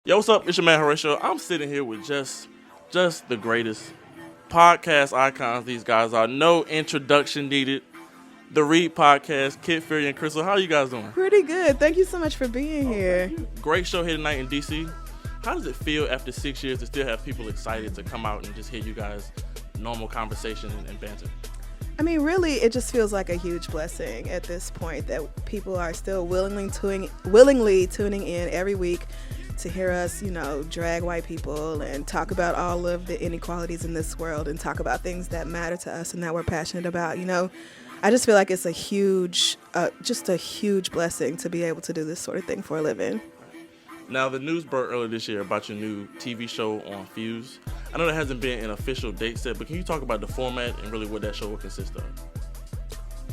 Yo, what's up? It's your man Horatio. I'm sitting here with just the greatest podcast icons these guys are. No introduction needed. The Read Podcast, Kid, Fury and Crissle. How are you guys doing? Pretty good. Thank you so much for being here. Great show here tonight in DC. How does it feel after 6 years to still have people excited to come out and just hear you guys' normal conversation and banter? I mean, really, it just feels like a huge blessing at this point that people are still willingly tuning in every week to hear us, drag white people and talk about all of the inequalities in this world and talk about things that matter to us and that we're passionate about. I just feel like it's a huge blessing to be able to do this sort of thing for a living. Now, the news broke earlier this year about your new TV show on Fuse. I know there hasn't been an official date set, but can you talk about the format and really what that show will consist of?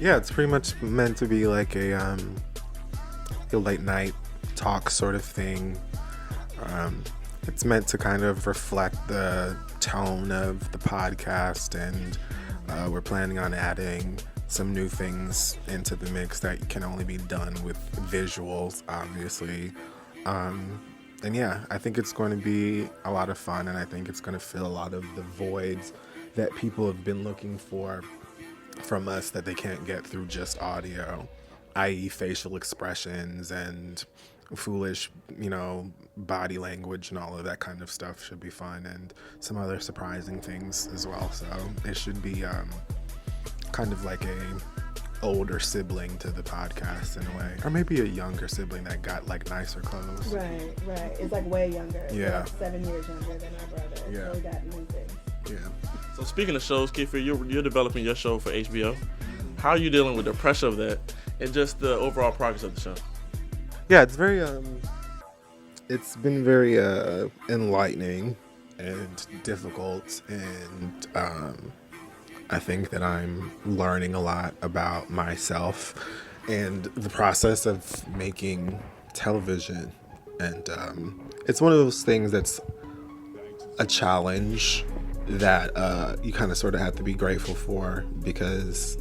Yeah, it's pretty much meant to be like a late night talk sort of thing. It's meant to kind of reflect the tone of the podcast, and we're planning on adding some new things into the mix that can only be done with visuals, obviously. And yeah, I think it's going to be a lot of fun, and I think it's going to fill a lot of the voids that people have been looking for from us that they can't get through just audio, i.e. facial expressions and foolish, body language and all of that kind of stuff should be fun, and some other surprising things as well. So it should be kind of like a older sibling to the podcast in a way, or maybe a younger sibling that got like nicer clothes. Right. It's like way younger. Yeah. Like 7 years younger than my brother. Yeah. So we got new things. Yeah. So speaking of shows, Kapri, you're developing your show for HBO. How are you dealing with the pressure of that and just the overall progress of the show? Yeah, it's been very enlightening and difficult, and I think that I'm learning a lot about myself and the process of making television, and it's one of those things that's a challenge that you kind of sort of have to be grateful for, because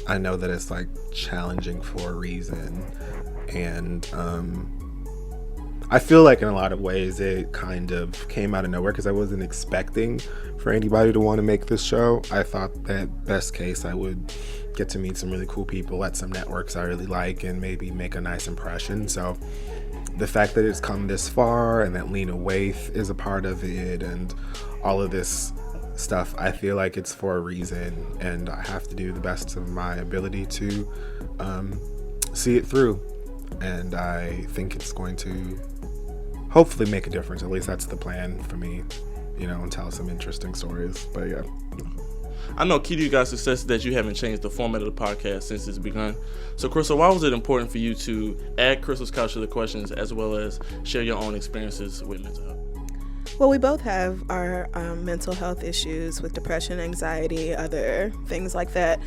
I know that it's like challenging for a reason. And I feel like in a lot of ways it kind of came out of nowhere, because I wasn't expecting for anybody to want to make this show. I thought that best case I would get to meet some really cool people at some networks I really like and maybe make a nice impression. So the fact that it's come this far and that Lena Waithe is a part of it and all of this stuff, I feel like it's for a reason, and I have to do the best of my ability to see it through. And I think it's going to hopefully make a difference. At least that's the plan for me, and tell some interesting stories. But yeah. I know key to you guys' success is that you haven't changed the format of the podcast since it's begun. So, Crissle, why was it important for you to add Crissle's Couch to the questions as well as share your own experiences with mental health? Well, we both have our mental health issues with depression, anxiety, other things like that.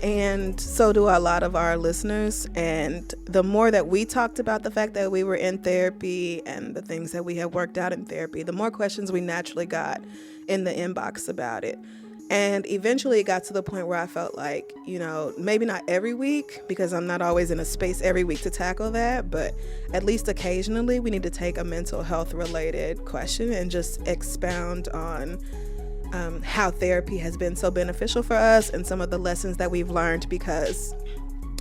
And so do a lot of our listeners. And the more that we talked about the fact that we were in therapy and the things that we had worked out in therapy, the more questions we naturally got in the inbox about it. And eventually it got to the point where I felt like, maybe not every week, because I'm not always in a space every week to tackle that, but at least occasionally we need to take a mental health related question and just expound on how therapy has been so beneficial for us and some of the lessons that we've learned, because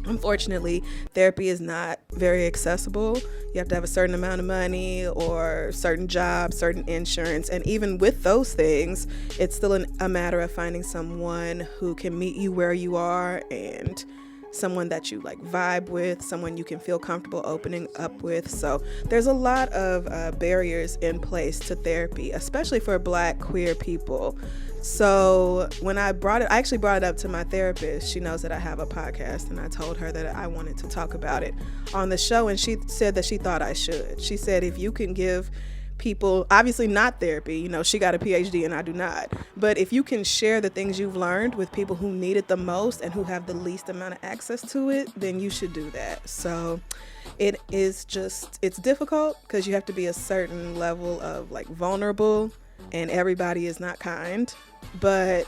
unfortunately, therapy is not very accessible. You have to have a certain amount of money or certain job, certain insurance. And even with those things, it's still a matter of finding someone who can meet you where you are, and someone that you like vibe with, someone you can feel comfortable opening up with. So there's a lot of barriers in place to therapy, especially for Black queer people. So when I actually brought it up to my therapist. She knows that I have a podcast, and I told her that I wanted to talk about it on the show, and she said that she thought I should. She said, if you can give people, obviously not therapy, she got a PhD and I do not, but if you can share the things you've learned with people who need it the most and who have the least amount of access to it, then you should do that. So it's difficult because you have to be a certain level of like vulnerable, and everybody is not kind, but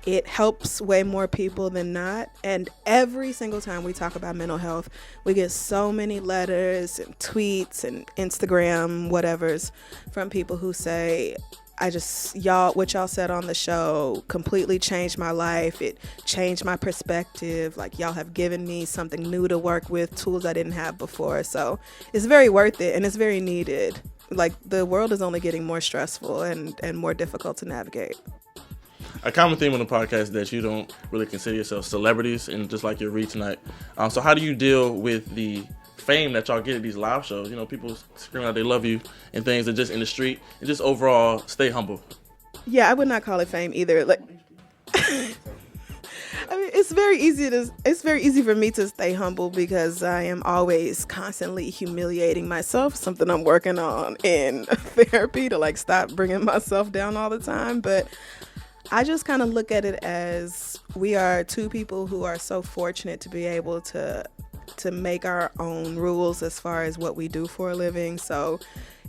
it helps way more people than not. And every single time we talk about mental health, we get so many letters and tweets and Instagram whatevers from people who say, what y'all said on the show completely changed my life. It changed my perspective. Like, y'all have given me something new to work with, tools I didn't have before. So it's very worth it, and it's very needed. Like, the world is only getting more stressful and more difficult to navigate. A common theme on the podcast is that you don't really consider yourself celebrities, and just like your read tonight. So how do you deal with the fame that y'all get at these live shows? You know, people screaming out they love you and things, and just in the street, and just overall stay humble. Yeah, I would not call it fame either. Like, I mean, it's very easy for me to stay humble because I am always constantly humiliating myself, something I'm working on in therapy, to like stop bringing myself down all the time. But I just kind of look at it as we are two people who are so fortunate to be able to make our own rules as far as what we do for a living. So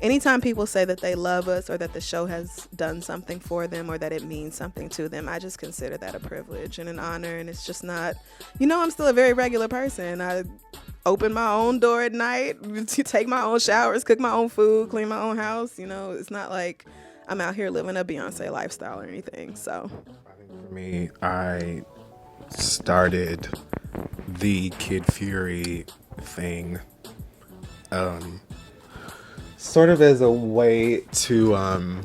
anytime people say that they love us or that the show has done something for them or that it means something to them, I just consider that a privilege and an honor. And it's just not, I'm still a very regular person. I open my own door at night, take my own showers, cook my own food, clean my own house. It's not like I'm out here living a Beyonce lifestyle or anything. So I think for me, I started the Kid Fury thing sort of as a way to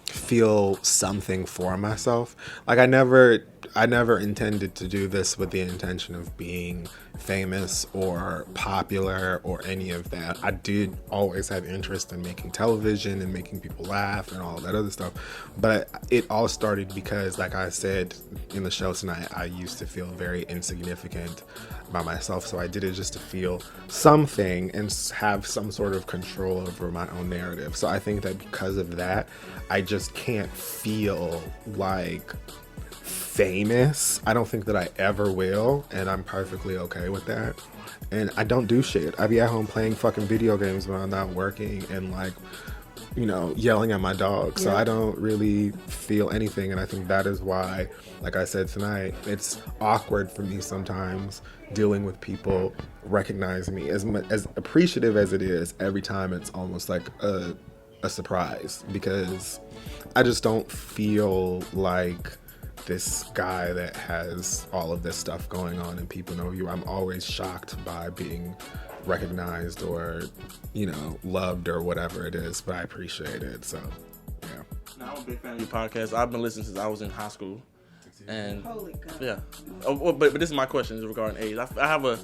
feel something for myself. Like, I never intended to do this with the intention of being famous or popular or any of that. I did always have interest in making television and making people laugh and all that other stuff. But it all started because, like I said in the show tonight, I used to feel very insignificant by myself. So I did it just to feel something and have some sort of control over my own narrative. So I think that because of that, I just can't feel like famous. I don't think that I ever will, and I'm perfectly okay with that. And I don't do shit. I be at home playing fucking video games when I'm not working and like, yelling at my dog. So I don't really feel anything, and I think that is why, like I said tonight, it's awkward for me sometimes dealing with people recognizing me. As appreciative as it is, every time it's almost like a surprise, because I just don't feel like this guy that has all of this stuff going on and people know you. I'm always shocked by being recognized or, loved or whatever it is, but I appreciate it. So, yeah. Now, I'm a big fan of your podcast. I've been listening since I was in high school. And holy God. Yeah. But this is my question regarding age. I love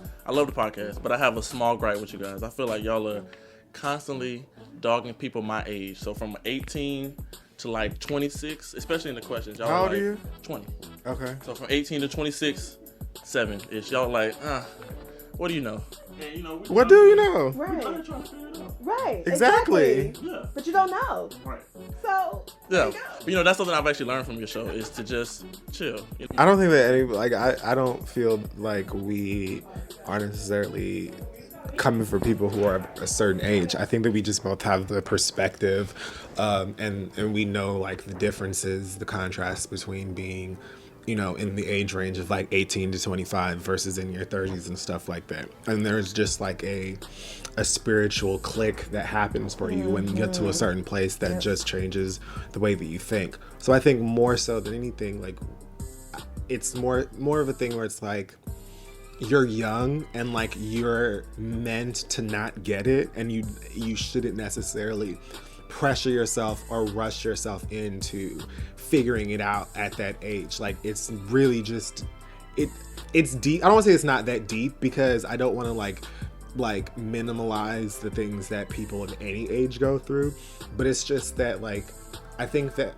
the podcast, but I have a small gripe with you guys. I feel like y'all are constantly dogging people my age. So from 18 to like 26, especially in the questions. Y'all How old like are you? 20. Okay. So from 18 to 26, 7-ish. Y'all like, what do you know? Yeah, what do you know? Right. Right. Exactly. Yeah. But you don't know. Right. So Yeah. But that's something I've actually learned from your show is to just chill. I don't think that I don't feel like we are necessarily coming for people who are a certain age. I think that we just both have the perspective, and we know like the differences, the contrast between being, in the age range of like 18 to 25 versus in your 30s and stuff like that. And there's just like a spiritual click that happens for you when you get to a certain place that just changes the way that you think. So I think more so than anything, like it's more of a thing where it's like, you're young and like you're meant to not get it, and you shouldn't necessarily pressure yourself or rush yourself into figuring it out at that age. Like, it's really just it's deep. I don't want to say it's not that deep, because I don't want to like minimalize the things that people of any age go through, but it's just that like I think that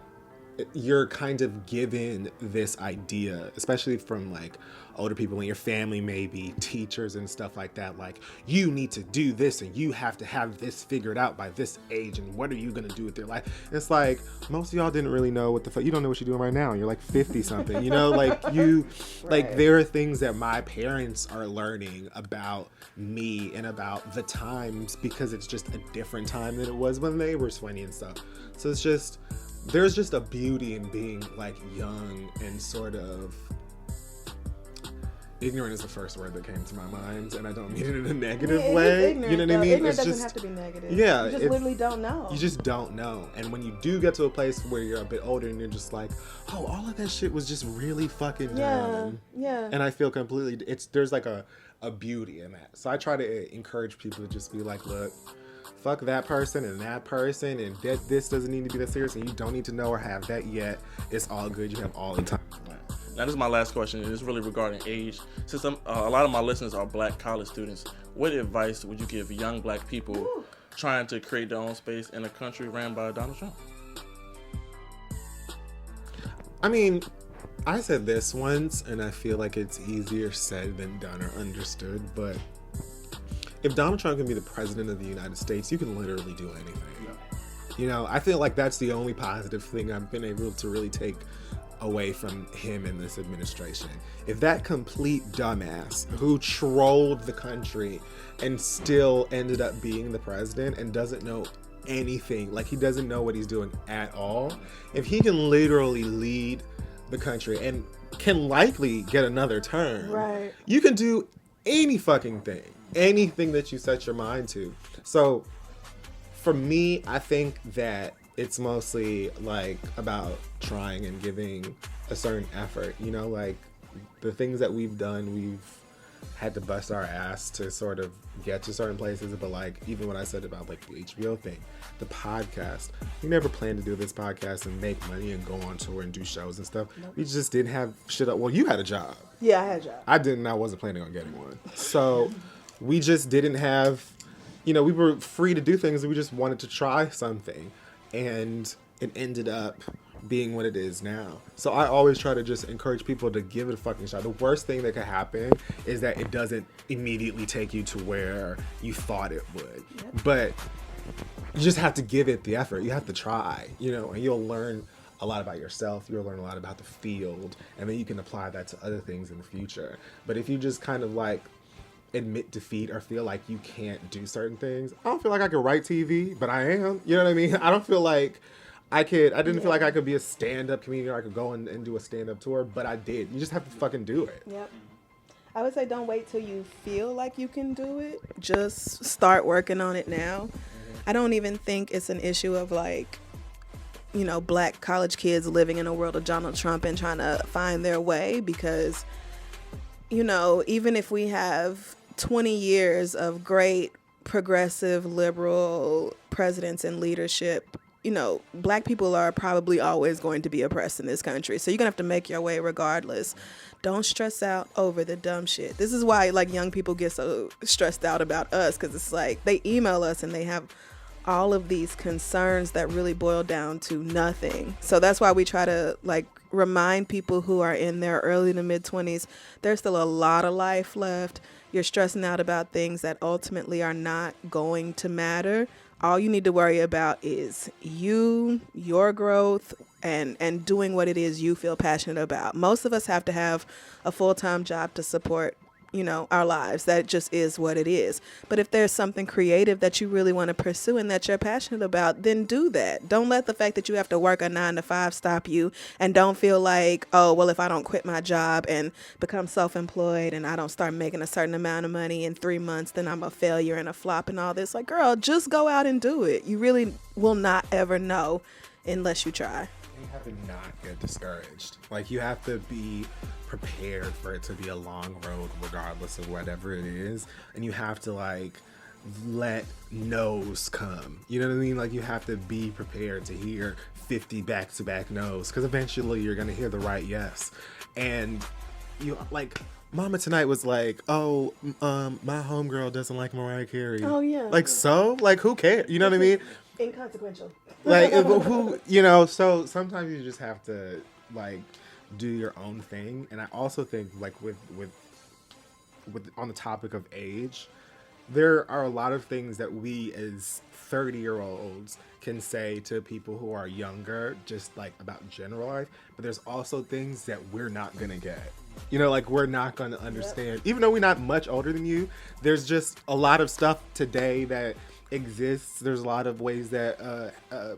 you're kind of given this idea, especially from like older people in your family, maybe teachers and stuff like that, like you need to do this and you have to have this figured out by this age, and what are you gonna do with your life? And it's like most of y'all didn't really know what the fuck. You don't know what you're doing right now. You're like 50 something, like you like there are things that my parents are learning about me and about the times, because it's just a different time than it was when they were 20 and stuff. So it's just there's just a beauty in being like young and sort of ignorant is the first word that came to my mind, and I don't mean it in a negative way. Ignorant, you know what I mean? Ignorant it's doesn't just have to be negative. Yeah, you just literally don't know. You just don't know, and when you do get to a place where you're a bit older and you're just like, oh, all of that shit was just really fucking dumb. Yeah. And I feel completely. There's like a beauty in that. So I try to encourage people to just be like, look, fuck that person, and that this doesn't need to be that serious, and you don't need to know or have that yet. It's all good. You have all the time. Now, this is my last question, and it's really regarding age. Since a lot of my listeners are black college students, what advice would you give young black people trying to create their own space in a country ran by Donald Trump? I mean, I said this once, and I feel like it's easier said than done or understood, but if Donald Trump can be the president of the United States, you can literally do anything. You know, I feel like that's the only positive thing I've been able to really take away from him in this administration. If that complete dumbass who trolled the country and still ended up being the president and doesn't know anything, like he doesn't know what he's doing at all, if he can literally lead the country and can likely get another term, right, you can do any fucking thing, anything that you set your mind to. So for me, I think that it's mostly like about trying and giving a certain effort, you know, like the things that we've done, we've had to bust our ass to sort of get to certain places. But like, even what I said about like the HBO thing, the podcast, we never planned to do this podcast and make money and go on tour and do shows and stuff. Nope. We just didn't have shit up. Well, you had a job. Yeah, I had a job. I didn't. I wasn't planning on getting one. So we just didn't have, you know, we were free to do things and we just wanted to try something. And it ended up being what it is now. So I always try to just encourage people to give it a fucking shot. The worst thing that could happen is that it doesn't immediately take you to where you thought it would. Yep. But you just have to give it the effort. You have to try, you know, and you'll learn a lot about yourself. You'll learn a lot about the field, and then you can apply that to other things in the future. But if you just kind of like admit defeat or feel like you can't do certain things, I don't feel like I could write TV, but I am. You know what I mean? I don't feel like I didn't feel like I could be a stand-up comedian or I could go and do a stand-up tour, but I did. You just have to fucking do it. Yep. I would say don't wait till you feel like you can do it. Just start working on it now. Mm-hmm. I don't even think it's an issue of like, you know, black college kids living in a world of Donald Trump and trying to find their way, because, you know, even if we have 20 years of great progressive liberal presidents and leadership, you know, black people are probably always going to be oppressed in this country. So you're going to have to make your way regardless. Don't stress out over the dumb shit. This is why, like, young people get so stressed out about us, because it's like they email us and they have all of these concerns that really boil down to nothing. So that's why we try to, like, remind people who are in their early to mid-20s, there's still a lot of life left. You're stressing out about things that ultimately are not going to matter. All you need to worry about is you, your growth, and doing what it is you feel passionate about. Most of us have to have a full-time job to support, you know, our lives. That just is what it is. But if there's something creative that you really want to pursue and that you're passionate about, then do that. Don't let the fact that you have to work a 9-to-5 stop you, and don't feel like, oh, well, if I don't quit my job and become self-employed and I don't start making a certain amount of money in 3 months, then I'm a failure and a flop and all this. Like, girl, just go out and do it. You really will not ever know unless you try. You have to not get discouraged. Like, you have to be prepared for it to be a long road regardless of whatever it is, and you have to like let no's come, you know what I mean? Like, you have to be prepared to hear 50 back-to-back no's, because eventually you're gonna hear the right yes. And you, like, Mama tonight was like, oh, my homegirl doesn't like Mariah Carey. Oh yeah. Like, so, like, who cares? You know what I mean? Inconsequential. Like, who, you know, so sometimes you just have to like do your own thing. And I also think, like, with on the topic of age, there are a lot of things that we as 30-year-olds can say to people who are younger, just like about general life. But there's also things that we're not gonna get. You know, like, we're not gonna understand. Yep. Even though we're not much older than you, there's just a lot of stuff today that exists. There's a lot of ways that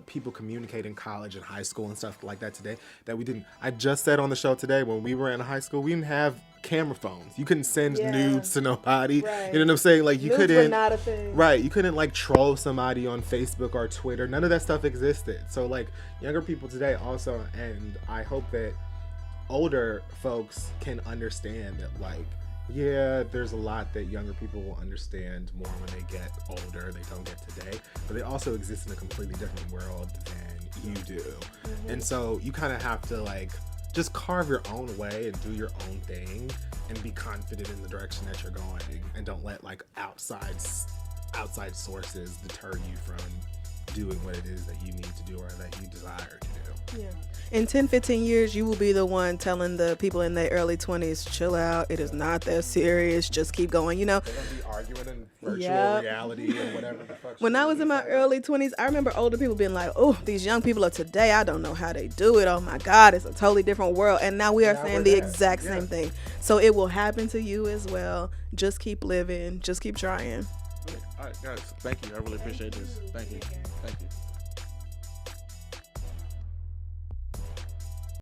people communicate in college and high school and stuff like that today that we didn't. I just said on the show today, when we were in high school, we didn't have camera phones. You couldn't send nudes to nobody. Right. You know what I'm saying? Like, you Nudes couldn't. were not a thing. Right. You couldn't like troll somebody on Facebook or Twitter. None of that stuff existed. So like younger people today also, and I hope that older folks can understand that, like, yeah, there's a lot that younger people will understand more when they get older. They don't get today, but they also exist in a completely different world than you do. And so you kind of have to like just carve your own way and do your own thing and be confident in the direction that you're going, and don't let like outside sources deter you from doing what it is that you need to do or that you desire to do. Yeah. In 10, 15 years, you will be the one telling the people in their early 20s, chill out. It is not that serious. Just keep going, you know. They're going to be arguing in virtual reality or whatever the fuck. When I was in my early 20s, I remember older people being like, oh, these young people of today, I don't know how they do it. Oh, my God, it's a totally different world. And now we are saying the exact same thing. So it will happen to you as well. Just keep living. Just keep trying. All right, guys, thank you. I really appreciate this. Thank you.